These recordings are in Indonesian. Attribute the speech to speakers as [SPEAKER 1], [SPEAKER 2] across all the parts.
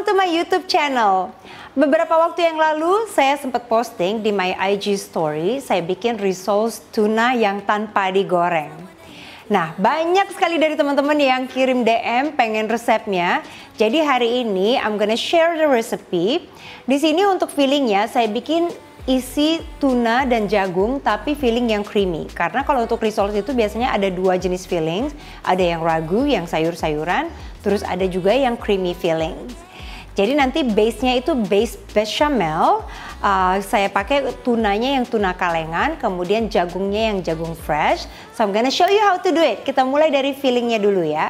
[SPEAKER 1] to my YouTube channel. Beberapa waktu yang lalu saya sempat posting di my IG story, saya bikin risol tuna yang tanpa digoreng. Nah, banyak sekali dari teman-teman yang kirim DM pengen resepnya. Jadi hari ini I'm gonna share the recipe. Di sini untuk fillingnya saya bikin isi tuna dan jagung tapi filling yang creamy. Karena kalau untuk risol itu biasanya ada dua jenis filling, ada yang ragu, yang sayur-sayuran, terus ada juga yang creamy filling. Jadi nanti base-nya itu base bechamel. Saya pakai tunanya yang tuna kalengan, kemudian jagungnya yang jagung fresh. So I'm gonna show you how to do it. Kita mulai dari fillingnya dulu ya.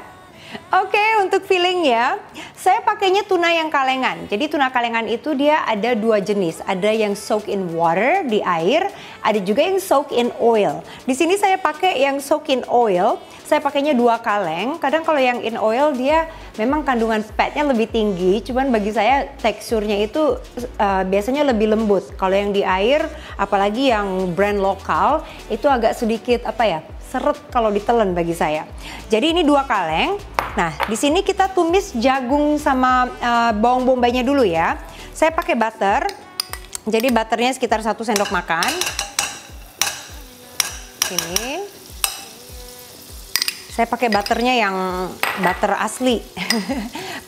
[SPEAKER 1] Oke, untuk fillingnya saya pakainya tuna yang kalengan. Jadi tuna kalengan itu dia ada dua jenis. Ada yang soak in water di air, ada juga yang soak in oil. Di sini saya pakai yang soak in oil. Saya pakainya 2 kaleng. Kadang kalau yang in oil dia memang kandungan fatnya lebih tinggi. Cuman bagi saya teksturnya itu biasanya lebih lembut. Kalau yang di air, apalagi yang brand lokal, itu agak sedikit seret kalau ditelan bagi saya. Jadi ini 2 kaleng. Nah, di sini kita tumis jagung sama bawang bombaynya dulu ya. Saya pakai butter. Jadi butternya sekitar 1 sendok makan. Ini. Saya pakai butternya yang butter asli.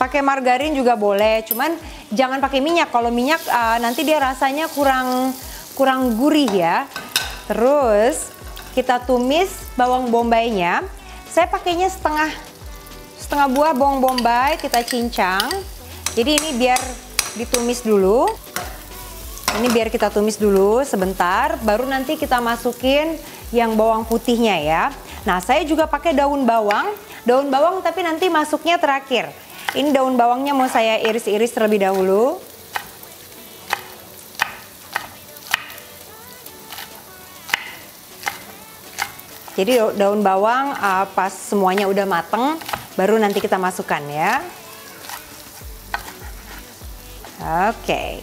[SPEAKER 1] Pakai margarin juga boleh, cuman jangan pakai minyak. Kalau minyak nanti dia rasanya kurang gurih ya. Terus kita tumis bawang bombaynya. Saya pakainya setengah buah bawang bombay, kita cincang. Jadi ini biar ditumis dulu. Ini biar kita tumis dulu sebentar, baru nanti kita masukin yang bawang putihnya ya. Nah, saya juga pakai daun bawang tapi nanti masuknya terakhir. Ini daun bawangnya mau saya iris-iris terlebih dahulu. Jadi daun bawang pas semuanya udah mateng, baru nanti kita masukkan ya. Oke,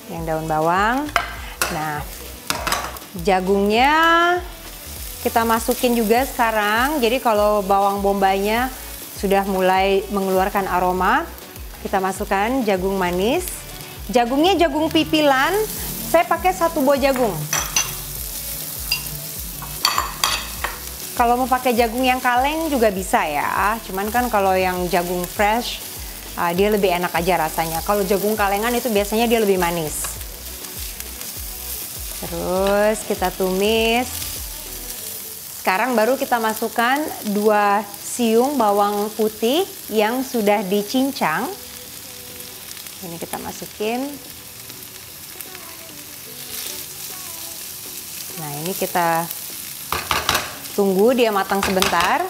[SPEAKER 1] yang daun bawang. Nah, jagungnya kita masukin juga sekarang. Jadi kalau bawang bombaynya sudah mulai mengeluarkan aroma, kita masukkan jagung manis. Jagungnya jagung pipilan, saya pakai 1 buah jagung. Kalau mau pakai jagung yang kaleng juga bisa ya. Cuman kan kalau yang jagung fresh, dia lebih enak aja rasanya. Kalau jagung kalengan itu biasanya dia lebih manis. Terus kita tumis. Sekarang baru kita masukkan 2 siung bawang putih yang sudah dicincang. Ini kita masukin. Nah, ini kita tunggu dia matang sebentar.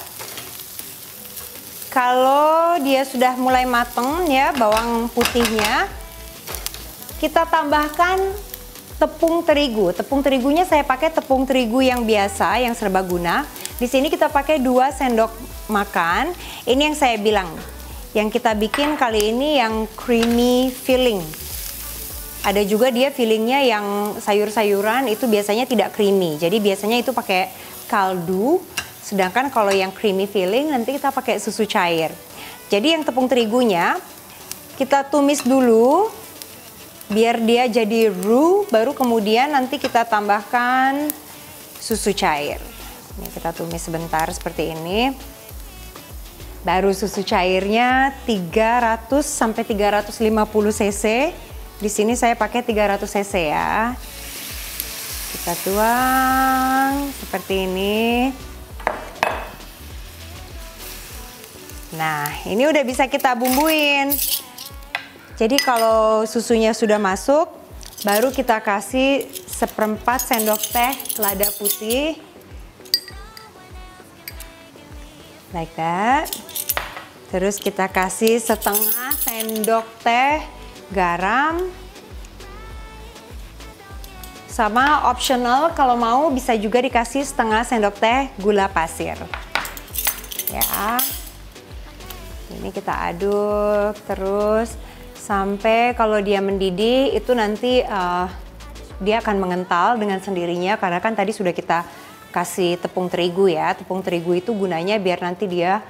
[SPEAKER 1] Kalau dia sudah mulai matang ya bawang putihnya, kita tambahkan tepung terigu. Tepung terigunya saya pakai tepung terigu yang biasa, yang serbaguna. Di sini kita pakai 2 sendok makan. Ini yang saya bilang, yang kita bikin kali ini yang creamy filling. Ada juga dia fillingnya yang sayur-sayuran itu biasanya tidak creamy. Jadi biasanya itu pakai kaldu. Sedangkan kalau yang creamy filling nanti kita pakai susu cair. Jadi yang tepung terigunya kita tumis dulu biar dia jadi roux, baru kemudian nanti kita tambahkan susu cair. Ini kita tumis sebentar seperti ini. Baru susu cairnya 300 sampai 350 cc. Di sini saya pakai 300 cc ya. Kita tuang seperti ini. Nah, ini udah bisa kita bumbuin. Jadi kalau susunya sudah masuk, baru kita kasih 1/4 sendok teh lada putih. Like that. Terus kita kasih 1/2 sendok teh garam. Sama optional kalau mau bisa juga dikasih 1/2 sendok teh gula pasir. Ya. Ini kita aduk terus sampai kalau dia mendidih itu nanti dia akan mengental dengan sendirinya karena kan tadi sudah kita kasih tepung terigu ya. Tepung terigu itu gunanya biar nanti dia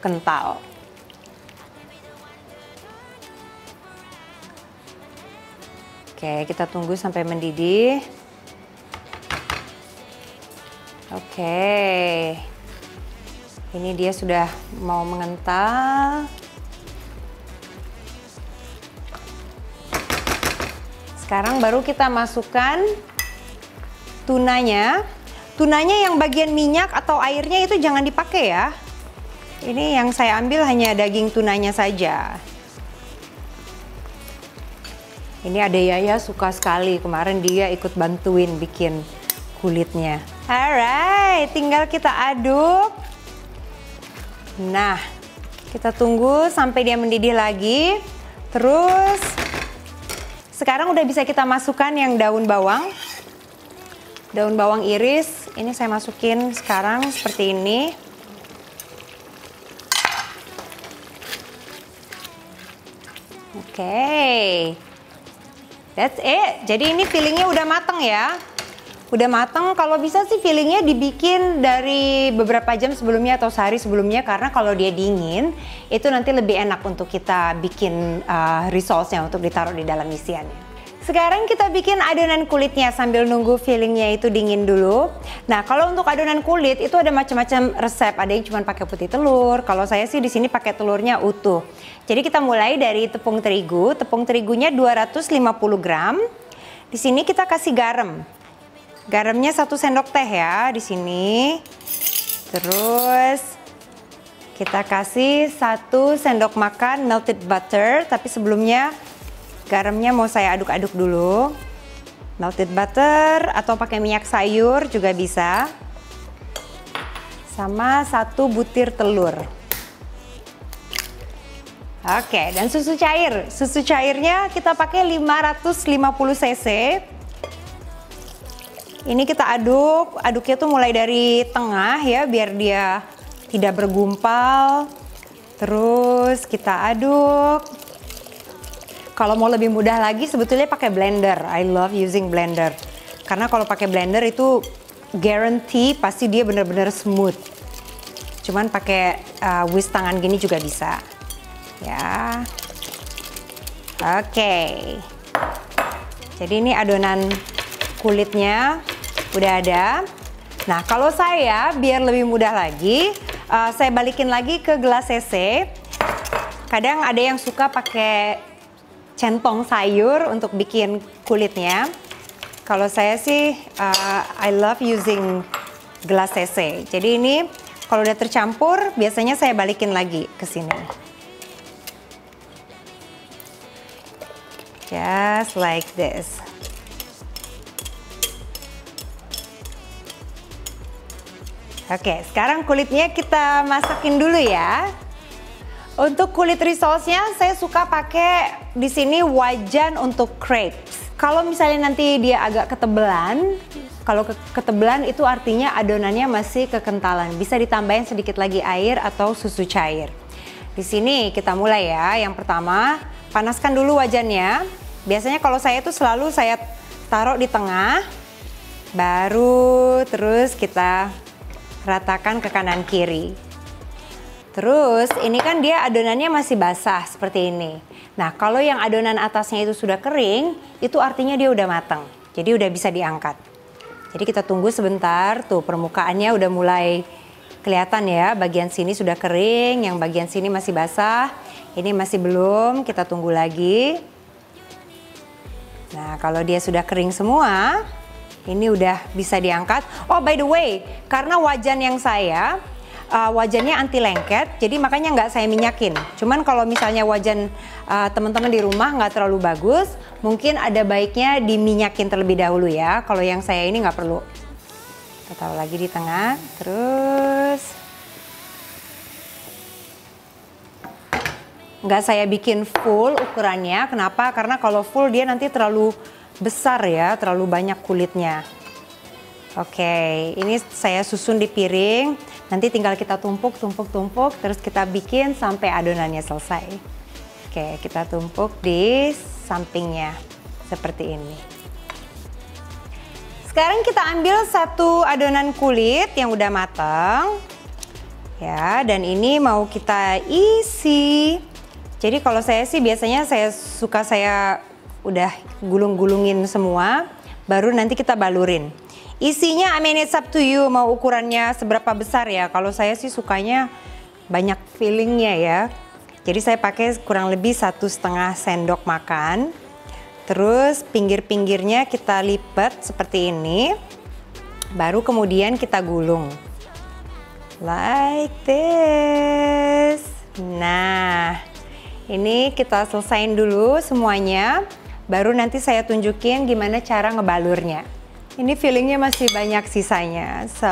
[SPEAKER 1] kental. Oke, kita tunggu sampai mendidih. Oke, ini dia sudah mau mengental. Sekarang baru kita masukkan tunanya. Tunanya yang bagian minyak atau airnya itu jangan dipakai ya. Ini yang saya ambil hanya daging tunanya saja. Ini ada Yaya suka sekali, kemarin dia ikut bantuin bikin kulitnya. Alright, tinggal kita aduk. Nah, kita tunggu sampai dia mendidih lagi. Terus, sekarang udah bisa kita masukkan yang daun bawang. Daun bawang iris, ini saya masukin sekarang seperti ini. Oke, that's it. Jadi ini fillingnya udah mateng ya. Udah mateng, kalau bisa sih fillingnya dibikin dari beberapa jam sebelumnya atau sehari sebelumnya, karena kalau dia dingin itu nanti lebih enak untuk kita bikin rissolesnya untuk ditaruh di dalam isiannya. Sekarang kita bikin adonan kulitnya sambil nunggu fillingnya itu dingin dulu. Nah, kalau untuk adonan kulit itu ada macam-macam resep. Ada yang cuma pakai putih telur. Kalau saya sih di sini pakai telurnya utuh. Jadi kita mulai dari tepung terigu. Tepung terigunya 250 gram. Di sini kita kasih garam. Garamnya 1 sendok teh ya di sini. Terus kita kasih 1 sendok makan melted butter, tapi sebelumnya garamnya mau saya aduk-aduk dulu. Melted butter atau pakai minyak sayur juga bisa. Sama 1 butir telur. Oke, dan susu cair. Susu cairnya kita pakai 550 cc. Ini kita aduk, aduknya tuh mulai dari tengah ya, biar dia tidak bergumpal. Terus kita aduk. Kalau mau lebih mudah lagi sebetulnya pakai blender. I love using blender. Karena kalau pakai blender itu guarantee pasti dia benar-benar smooth. Cuman pakai whisk tangan gini juga bisa. Ya. Oke. Jadi ini adonan kulitnya udah ada. Nah, kalau saya biar lebih mudah lagi, saya balikin lagi ke gelas CC. Kadang ada yang suka pakai centong sayur untuk bikin kulitnya. Kalau saya sih I love using gelas CC. Jadi ini kalau udah tercampur biasanya saya balikin lagi ke sini. Just like this. Oke, sekarang kulitnya kita masakin dulu ya. Untuk kulit rissolesnya saya suka pakai di sini wajan untuk crepes. Kalau misalnya nanti dia agak ketebelan, kalau ketebelan itu artinya adonannya masih kekentalan. Bisa ditambahin sedikit lagi air atau susu cair. Di sini kita mulai ya. Yang pertama, panaskan dulu wajannya. Biasanya kalau saya itu selalu saya taruh di tengah, baru terus kita ratakan ke kanan kiri. Terus ini kan dia adonannya masih basah seperti ini. Nah, kalau yang adonan atasnya itu sudah kering, itu artinya dia udah matang. Jadi udah bisa diangkat. Jadi kita tunggu sebentar, tuh permukaannya udah mulai kelihatan ya. Bagian sini sudah kering, yang bagian sini masih basah. Ini masih belum, kita tunggu lagi. Nah, kalau dia sudah kering semua, ini udah bisa diangkat. Oh, by the way, karena wajan yang saya, wajannya anti lengket, jadi makanya nggak saya minyakin. Cuman kalau misalnya wajan teman-teman di rumah nggak terlalu bagus, mungkin ada baiknya diminyakin terlebih dahulu ya. Kalau yang saya ini nggak perlu. Kita taruh lagi di tengah, terus nggak saya bikin full ukurannya. Kenapa? Karena kalau full dia nanti terlalu besar ya, terlalu banyak kulitnya. Oke, ini saya susun di piring. Nanti tinggal kita tumpuk, terus kita bikin sampai adonannya selesai. Oke, kita tumpuk di sampingnya seperti ini. Sekarang kita ambil 1 adonan kulit yang udah matang. Ya, dan ini mau kita isi. Jadi kalau saya sih biasanya saya suka udah gulung-gulungin semua, baru nanti kita balurin. Isinya, I mean it's up to you mau ukurannya seberapa besar ya. Kalau saya sih sukanya banyak fillingnya ya. Jadi saya pakai kurang lebih 1,5 sendok makan. Terus pinggir-pinggirnya kita lipat seperti ini. Baru kemudian kita gulung. Like this. Nah, ini kita selesain dulu semuanya. Baru nanti saya tunjukin gimana cara ngebalurnya. Ini fillingnya masih banyak sisanya. So,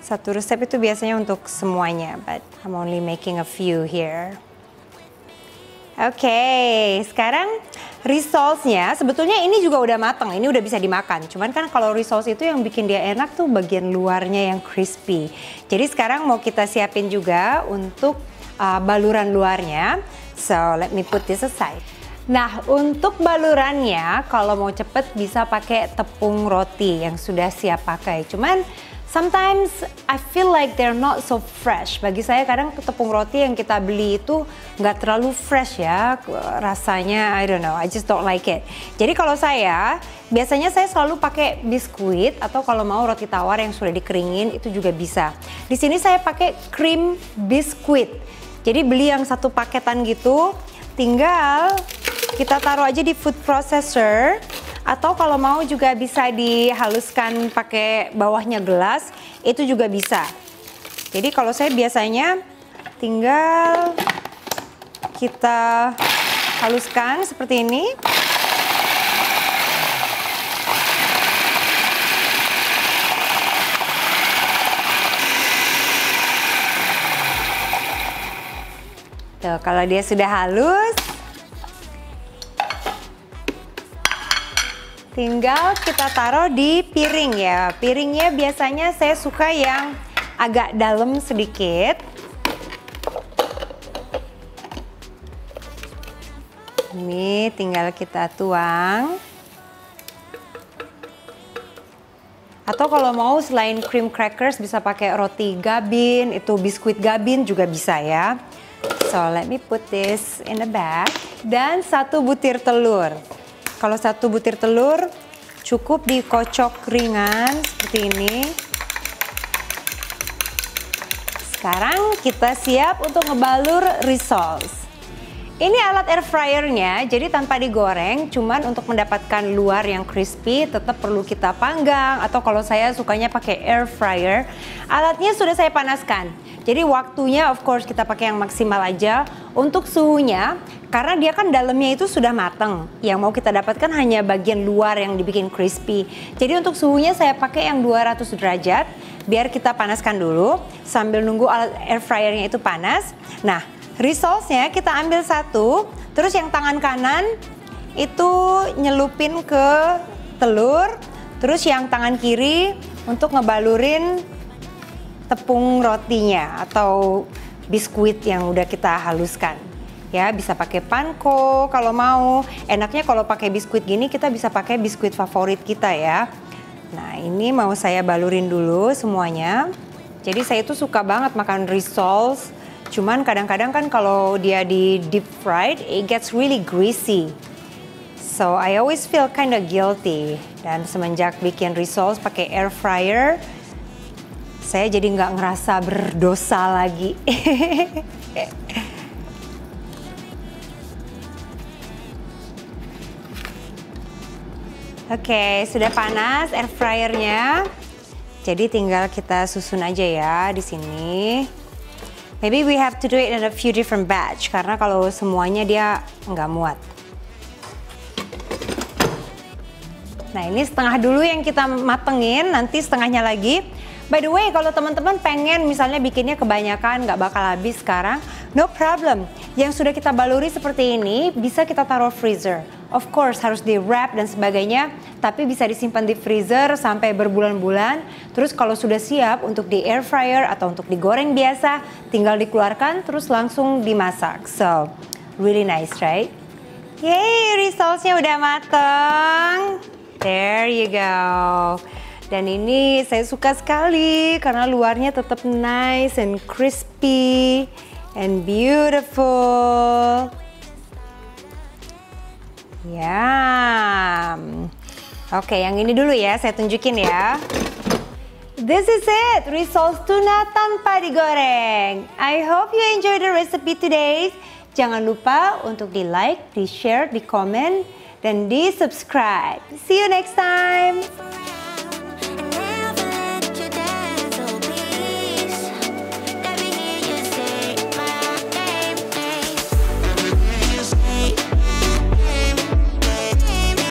[SPEAKER 1] satu resep itu biasanya untuk semuanya. But I'm only making a few here. Oke, sekarang rissolesnya sebetulnya ini juga udah matang. Ini udah bisa dimakan. Cuman kan kalau rissoles itu yang bikin dia enak tuh bagian luarnya yang crispy. Jadi sekarang mau kita siapin juga untuk baluran luarnya. So, let me put this aside. Nah, untuk balurannya kalau mau cepet bisa pakai tepung roti yang sudah siap pakai. Cuman sometimes I feel like they're not so fresh. Bagi saya kadang tepung roti yang kita beli itu nggak terlalu fresh ya. Rasanya I don't know, I just don't like it. Jadi kalau saya, biasanya saya selalu pakai biskuit atau kalau mau roti tawar yang sudah dikeringin itu juga bisa. Di sini saya pakai cream biskuit. Jadi beli yang satu paketan gitu, tinggal kita taruh aja di food processor. Atau kalau mau juga bisa dihaluskan pakai bawahnya gelas, itu juga bisa. Jadi kalau saya biasanya tinggal kita haluskan seperti ini. Tuh, kalau dia sudah halus, tinggal kita taruh di piring ya. Piringnya biasanya saya suka yang agak dalam sedikit. Ini tinggal kita tuang. Atau kalau mau selain cream crackers bisa pakai roti gabin, itu biskuit gabin juga bisa ya. So let me put this in the bag. Dan 1 butir telur. Kalau 1 butir telur cukup dikocok ringan seperti ini. Sekarang kita siap untuk ngebalur rissoles. Ini alat air fryernya, jadi tanpa digoreng, cuman untuk mendapatkan luar yang crispy tetap perlu kita panggang. Atau kalau saya sukanya pakai air fryer, alatnya sudah saya panaskan. Jadi waktunya of course kita pakai yang maksimal aja. Untuk suhunya, karena dia kan dalamnya itu sudah matang. Yang mau kita dapatkan hanya bagian luar yang dibikin crispy. Jadi untuk suhunya saya pakai yang 200 derajat. Biar kita panaskan dulu sambil nunggu alat air fryernya itu panas. Nah, rissolesnya kita ambil 1, terus yang tangan kanan itu nyelupin ke telur. Terus yang tangan kiri untuk ngebalurin tepung rotinya atau biskuit yang udah kita haluskan. Ya, bisa pakai panko kalau mau. Enaknya kalau pakai biskuit gini kita bisa pakai biskuit favorit kita ya. Nah, ini mau saya balurin dulu semuanya. Jadi saya tuh suka banget makan rissoles. Cuman kadang-kadang kan kalau dia di deep fried, it gets really greasy. So I always feel kind of guilty. Dan semenjak bikin rissoles pakai air fryer, saya jadi nggak ngerasa berdosa lagi. Oke, sudah panas air fryernya. Jadi tinggal kita susun aja ya di sini. Maybe we have to do it in a few different batch karena kalau semuanya dia nggak muat. Nah, ini setengah dulu yang kita matengin, nanti setengahnya lagi. By the way, kalau teman-teman pengen misalnya bikinnya kebanyakan nggak bakal habis sekarang, no problem. Yang sudah kita baluri seperti ini bisa kita taruh freezer. Of course harus di wrap dan sebagainya, tapi bisa disimpan di freezer sampai berbulan-bulan. Terus kalau sudah siap untuk di air fryer atau untuk digoreng biasa, tinggal dikeluarkan terus langsung dimasak. So, really nice, right? Yay, rissolesnya udah mateng. There you go. Dan ini saya suka sekali karena luarnya tetap nice and crispy and beautiful. Yum. Oke, yang ini dulu ya, saya tunjukin ya. This is it, risol tuna tanpa digoreng. I hope you enjoy the recipe today. Jangan lupa untuk di like, di share, di komen, dan di subscribe. See you next time.